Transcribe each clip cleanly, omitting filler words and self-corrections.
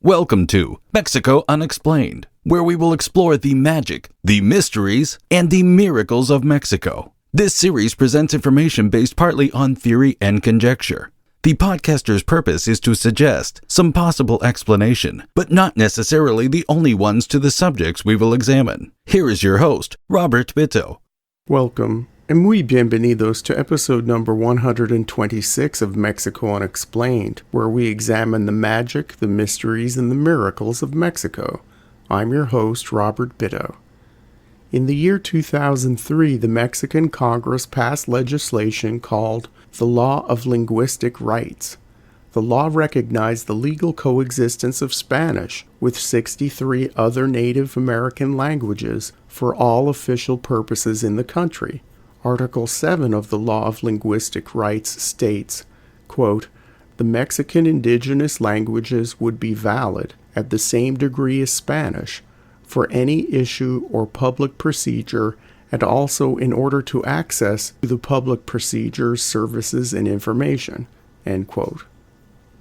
Welcome to Mexico Unexplained, where we will explore the magic, the mysteries, and the miracles of Mexico. This series presents information based partly on theory and conjecture. The podcaster's purpose is to suggest some possible explanation, but not necessarily the only ones to the subjects we will examine. Here is your host, Robert Bitto. Welcome, and muy bienvenidos to episode number 126 of Mexico Unexplained, where we examine the magic, the mysteries, and the miracles of Mexico. I'm your host, Robert Bitto. In the year 2003, the Mexican Congress passed legislation called the Law of Linguistic Rights. The law recognized the legal coexistence of Spanish with 63 other Native American languages for all official purposes in the country. Article 7 of the Law of Linguistic Rights states, quote, "The Mexican indigenous languages would be valid at the same degree as Spanish for any issue or public procedure and also in order to access the public procedures, services, and information." End quote.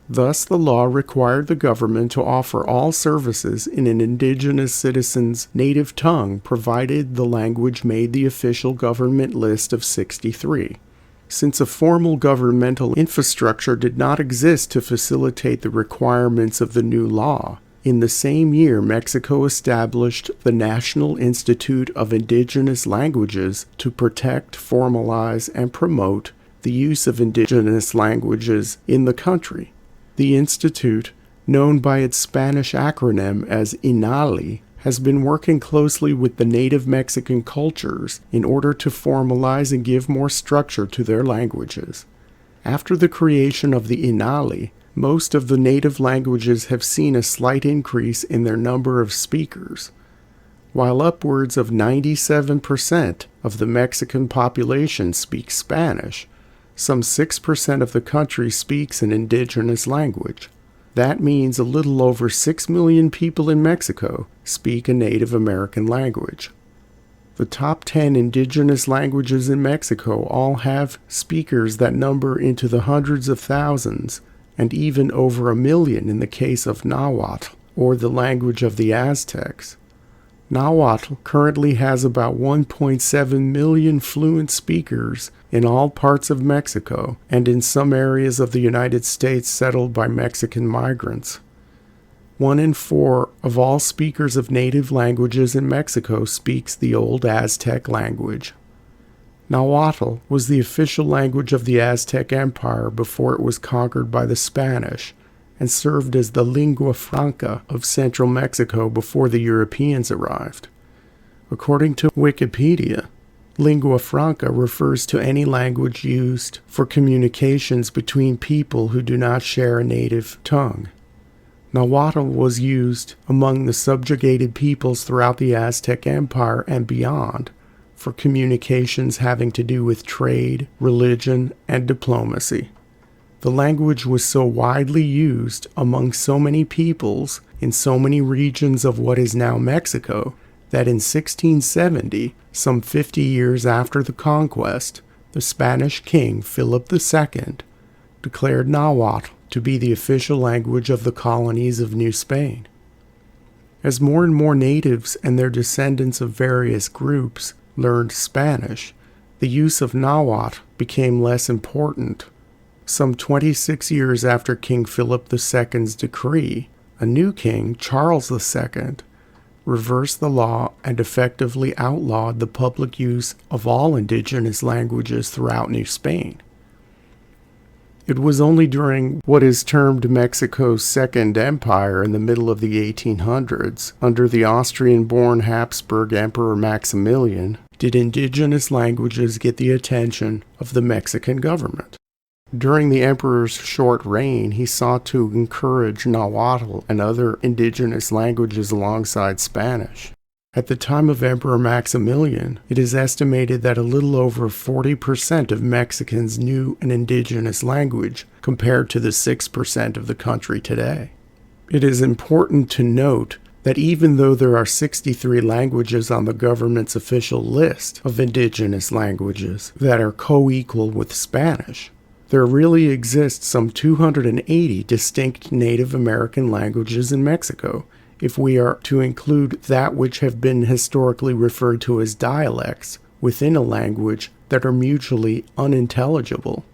Thus, the law required the government to offer all services in an indigenous citizen's native tongue, provided the language made the official government list of 63. Since a formal governmental infrastructure did not exist to facilitate the requirements of the new law, in the same year Mexico established the National Institute of Indigenous Languages to protect, formalize, and promote the use of indigenous languages in the country. The institute, known by its Spanish acronym as INALI, has been working closely with the native Mexican cultures in order to formalize and give more structure to their languages. After the creation of the INALI, most of the native languages have seen a slight increase in their number of speakers. While upwards of 97% of the Mexican population speaks Spanish, some 6% of the country speaks an indigenous language. That means a little over 6 million people in Mexico speak a Native American language. The top 10 indigenous languages in Mexico all have speakers that number into the hundreds of thousands, and even over 1 million in the case of Nahuatl, or the language of the Aztecs. Nahuatl currently has about 1.7 million fluent speakers in all parts of Mexico and in some areas of the United States settled by Mexican migrants. 1 in 4 of all speakers of native languages in Mexico speaks the old Aztec language. Nahuatl was the official language of the Aztec Empire before it was conquered by the Spanish, and served as the lingua franca of central Mexico before the Europeans arrived. According to Wikipedia, lingua franca refers to any language used for communications between people who do not share a native tongue. Nahuatl was used among the subjugated peoples throughout the Aztec Empire and beyond for communications having to do with trade, religion, and diplomacy. The language was so widely used among so many peoples in so many regions of what is now Mexico that in 1670, some 50 years after the conquest, the Spanish king Philip II declared Nahuatl to be the official language of the colonies of New Spain. As more and more natives and their descendants of various groups learned Spanish, the use of Nahuatl became less important. Some 26 years after King Philip II's decree, a new king, Charles II, reversed the law and effectively outlawed the public use of all indigenous languages throughout New Spain. It was only during what is termed Mexico's Second Empire in the middle of the 1800s, under the Austrian-born Habsburg Emperor Maximilian, did indigenous languages get the attention of the Mexican government. During the emperor's short reign, he sought to encourage Nahuatl and other indigenous languages alongside Spanish. At the time of Emperor Maximilian, it is estimated that a little over 40% of Mexicans knew an indigenous language, compared to the 6% of the country today. It is important to note that even though there are 63 languages on the government's official list of indigenous languages that are co-equal with Spanish, There really exist some 280 distinct Native American languages in Mexico, if we are to include that which have been historically referred to as dialects within a language that are mutually unintelligible.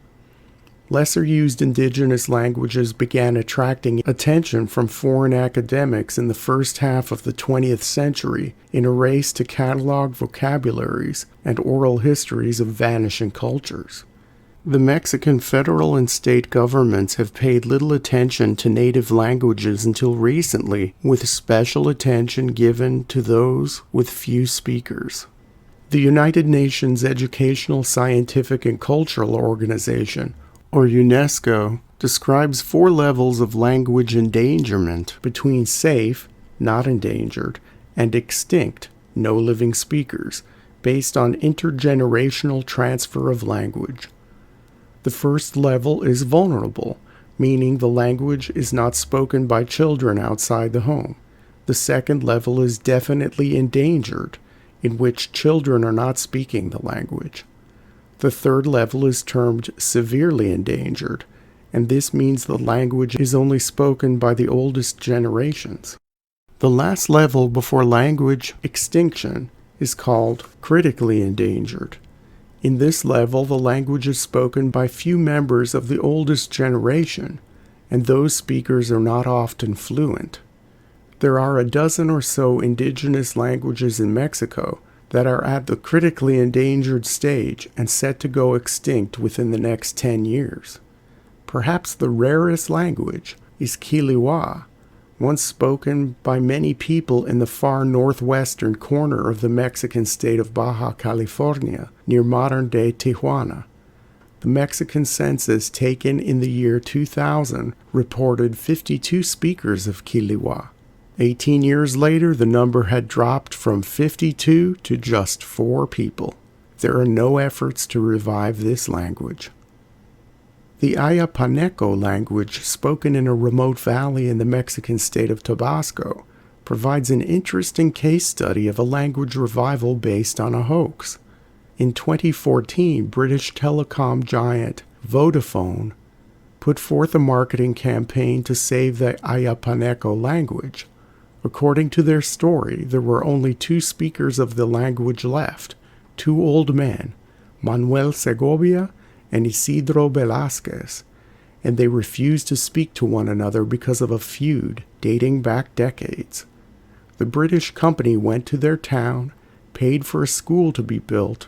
Lesser-used indigenous languages began attracting attention from foreign academics in the first half of the 20th century in a race to catalog vocabularies and oral histories of vanishing cultures. The Mexican federal and state governments have paid little attention to native languages until recently, with special attention given to those with few speakers. The United Nations Educational, Scientific, and Cultural Organization, or UNESCO, describes 4 levels of language endangerment between safe, not endangered, and extinct, no living speakers, based on intergenerational transfer of language. The first level is vulnerable, meaning the language is not spoken by children outside the home. The second level is definitely endangered, in which children are not speaking the language. The third level is termed severely endangered, and this means the language is only spoken by the oldest generations. The last level before language extinction is called critically endangered. In this level, the language is spoken by few members of the oldest generation, and those speakers are not often fluent. There are a dozen or so indigenous languages in Mexico that are at the critically endangered stage and set to go extinct within the next 10 years. Perhaps the rarest language is Quiliwa, once spoken by many people in the far northwestern corner of the Mexican state of Baja California, near modern-day Tijuana. The Mexican census taken in the year 2000 reported 52 speakers of Quiliwa. 18 years later, the number had dropped from 52 to just 4 people. There are no efforts to revive this language. The Ayapano language, spoken in a remote valley in the Mexican state of Tabasco, provides an interesting case study of a language revival based on a hoax. In 2014, British telecom giant Vodafone put forth a marketing campaign to save the Ayapano language. According to their story, there were only 2 speakers of the language left, 2 old men, Manuel Segovia and Isidro Velázquez, and they refused to speak to one another because of a feud dating back decades. The British company went to their town, paid for a school to be built,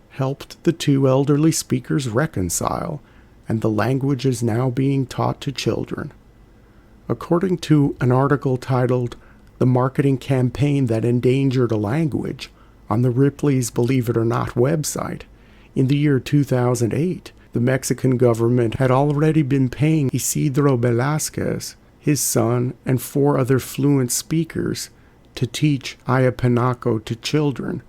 helped the 2 elderly speakers reconcile, and the language is now being taught to children. According to an article titled "The Marketing Campaign That Endangered a Language" on the Ripley's Believe It or Not website, in the year 2008, the Mexican government had already been paying Isidro Velázquez, his son, and 4 other fluent speakers to teach Ayapano to children,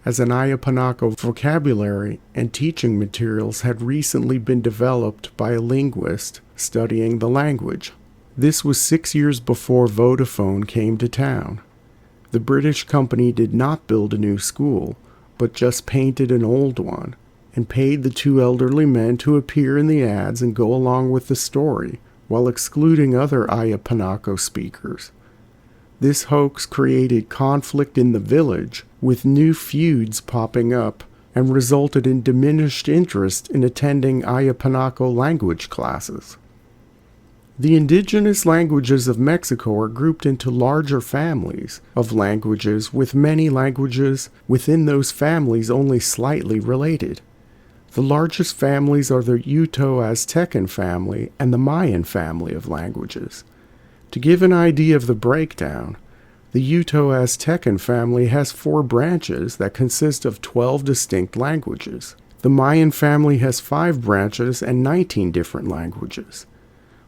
as an Ayapano vocabulary and teaching materials had recently been developed by a linguist studying the language. This was 6 years before Vodafone came to town. The British company did not build a new school, but just painted an old one, and paid the 2 elderly men to appear in the ads and go along with the story, while excluding other Ayapano speakers. This hoax created conflict in the village, with new feuds popping up, and resulted in diminished interest in attending Ayapano language classes. The indigenous languages of Mexico are grouped into larger families of languages, with many languages within those families only slightly related. The largest families are the Uto-Aztecan family and the Mayan family of languages. To give an idea of the breakdown, the Uto-Aztecan family has 4 branches that consist of 12 distinct languages. The Mayan family has 5 branches and 19 different languages.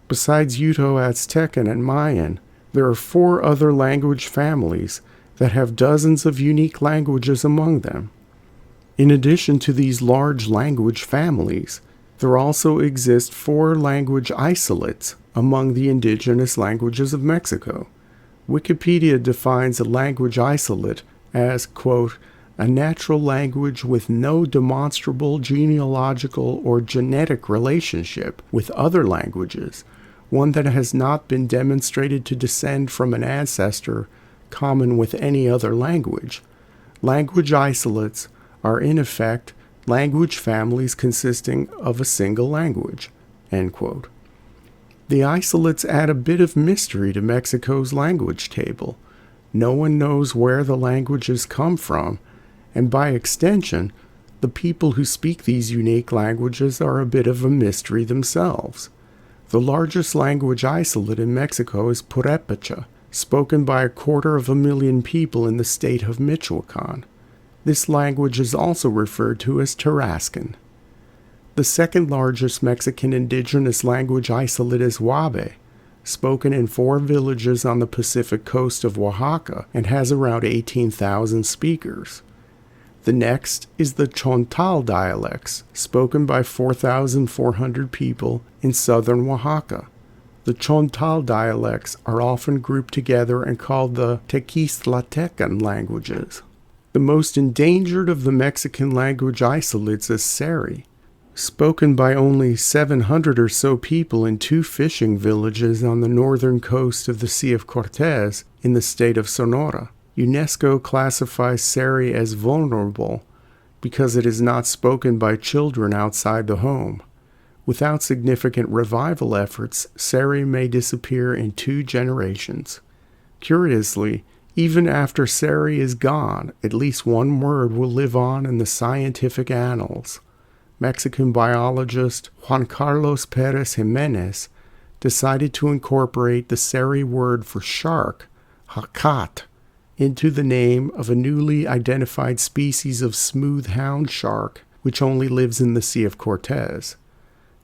Besides Uto-Aztecan and Mayan, there are 4 other language families that have dozens of unique languages among them. In addition to these large language families, there also exist 4 language isolates among the indigenous languages of Mexico. Wikipedia defines a language isolate as, quote, a natural language with no demonstrable genealogical or genetic relationship with other languages, one that has not been demonstrated to descend from an ancestor common with any other language. Language isolates are in effect language families consisting of a single language." End quote. The isolates add a bit of mystery to Mexico's language table. No one knows where the languages come from, and by extension, the people who speak these unique languages are a bit of a mystery themselves. The largest language isolate in Mexico is Purépecha, spoken by 250,000 people in the state of Michoacán. This language is also referred to as Tarascan. The second largest Mexican indigenous language isolate is Wabe, spoken in 4 villages on the Pacific coast of Oaxaca and has around 18,000 speakers. The next is the Chontal dialects, spoken by 4,400 people in southern Oaxaca. The Chontal dialects are often grouped together and called the Tequistlatecan languages. The most endangered of the Mexican language isolates is Siri, spoken by only 700 or so people in 2 fishing villages on the northern coast of the Sea of Cortez in the state of Sonora. UNESCO classifies Siri as vulnerable because it is not spoken by children outside the home. Without significant revival efforts, Siri may disappear in 2 generations. Curiously, even after Siri is gone, at least one word will live on in the scientific annals. Mexican biologist Juan Carlos Pérez Jiménez decided to incorporate the Seri word for shark, hakat, into the name of a newly identified species of smooth hound shark which only lives in the Sea of Cortez.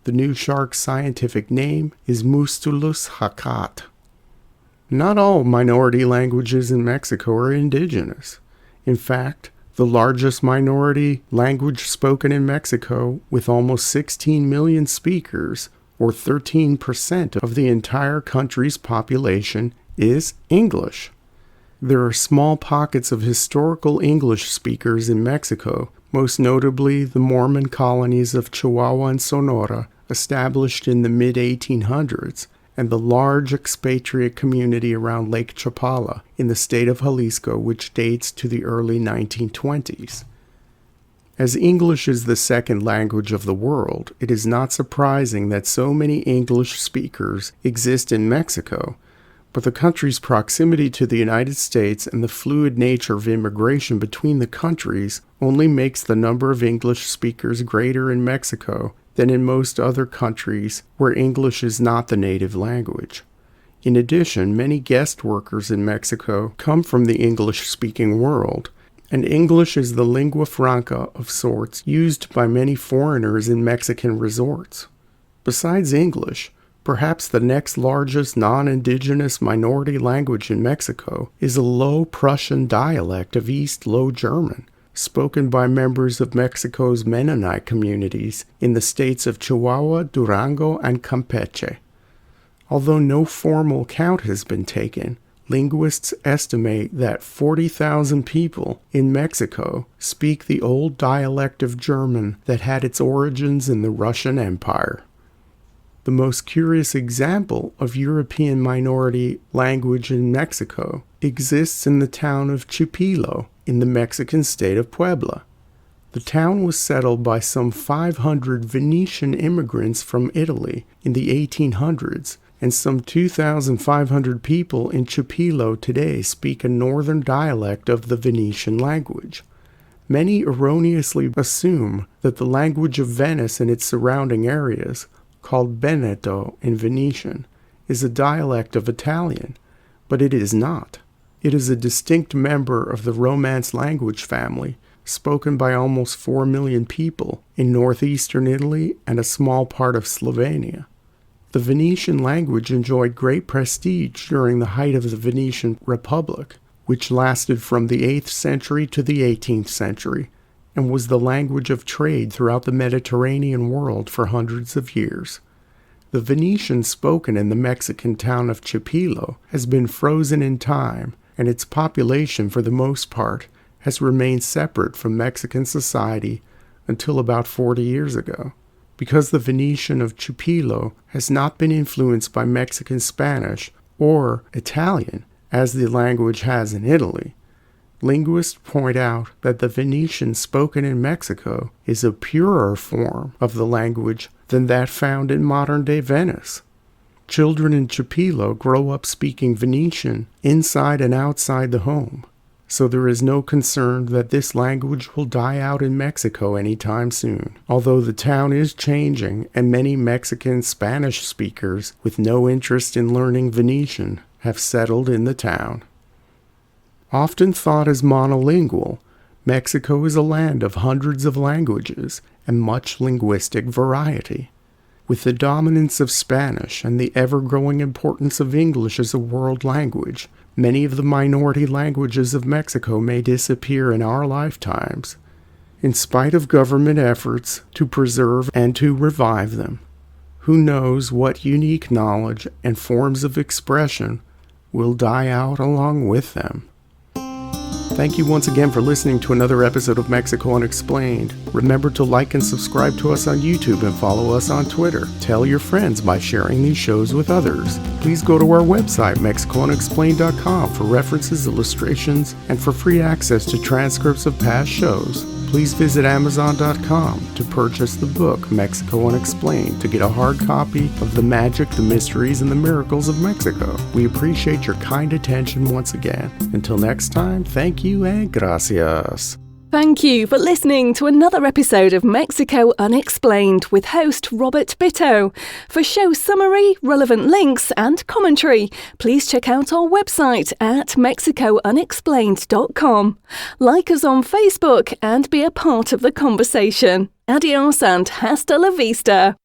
The new shark's scientific name is Mustulus hakat. Not all minority languages in Mexico are indigenous. In fact, the largest minority language spoken in Mexico, with almost 16 million speakers, or 13% of the entire country's population, is English. There are small pockets of historical English speakers in Mexico, most notably the Mormon colonies of Chihuahua and Sonora, established in the mid-1800s, and the large expatriate community around Lake Chapala in the state of Jalisco, which dates to the early 1920s. As English is the second language of the world, it is not surprising that so many English speakers exist in Mexico, but the country's proximity to the United States and the fluid nature of immigration between the countries only makes the number of English speakers greater in Mexico than in most other countries where English is not the native language. In addition, many guest workers in Mexico come from the English-speaking world, and English is the lingua franca of sorts used by many foreigners in Mexican resorts. Besides English, perhaps the next largest non-indigenous minority language in Mexico is a Low Prussian dialect of East Low German, spoken by members of Mexico's Mennonite communities in the states of Chihuahua, Durango, and Campeche. Although no formal count has been taken, linguists estimate that 40,000 people in Mexico speak the old dialect of German that had its origins in the Russian Empire. The most curious example of European minority language in Mexico exists in the town of Chipilo in the Mexican state of Puebla. The town was settled by some 500 Venetian immigrants from Italy in the 1800s, and some 2,500 people in Chipilo today speak a northern dialect of the Venetian language. Many erroneously assume that the language of Venice and its surrounding areas, called Veneto in Venetian, is a dialect of Italian, but it is not. It is a distinct member of the Romance language family, spoken by almost 4 million people in northeastern Italy and a small part of Slovenia. The Venetian language enjoyed great prestige during the height of the Venetian Republic, which lasted from the 8th century to the 18th century, and was the language of trade throughout the Mediterranean world for hundreds of years. The Venetian spoken in the Mexican town of Chipilo has been frozen in time, and its population, for the most part, has remained separate from Mexican society until about 40 years ago. Because the Venetian of Chipilo has not been influenced by Mexican Spanish or Italian, as the language has in Italy, linguists point out that the Venetian spoken in Mexico is a purer form of the language than that found in modern-day Venice. Children in Chipilo grow up speaking Venetian inside and outside the home, so there is no concern that this language will die out in Mexico anytime soon, although the town is changing and many Mexican Spanish speakers with no interest in learning Venetian have settled in the town. Often thought as monolingual, Mexico is a land of hundreds of languages and much linguistic variety. With the dominance of Spanish and the ever-growing importance of English as a world language, many of the minority languages of Mexico may disappear in our lifetimes, in spite of government efforts to preserve and to revive them. Who knows what unique knowledge and forms of expression will die out along with them. Thank you once again for listening to another episode of Mexico Unexplained. Remember to like and subscribe to us on YouTube and follow us on Twitter. Tell your friends by sharing these shows with others. Please go to our website, MexicoUnexplained.com, for references, illustrations, and for free access to transcripts of past shows. Please visit Amazon.com to purchase the book Mexico Unexplained to get a hard copy of The Magic, the Mysteries, and the Miracles of Mexico. We appreciate your kind attention once again. Until next time, thank you and gracias. Thank you for listening to another episode of Mexico Unexplained with host Robert Bitto. For show summary, relevant links and commentary, please check out our website at mexicounexplained.com. Like us on Facebook and be a part of the conversation. Adios and hasta la vista.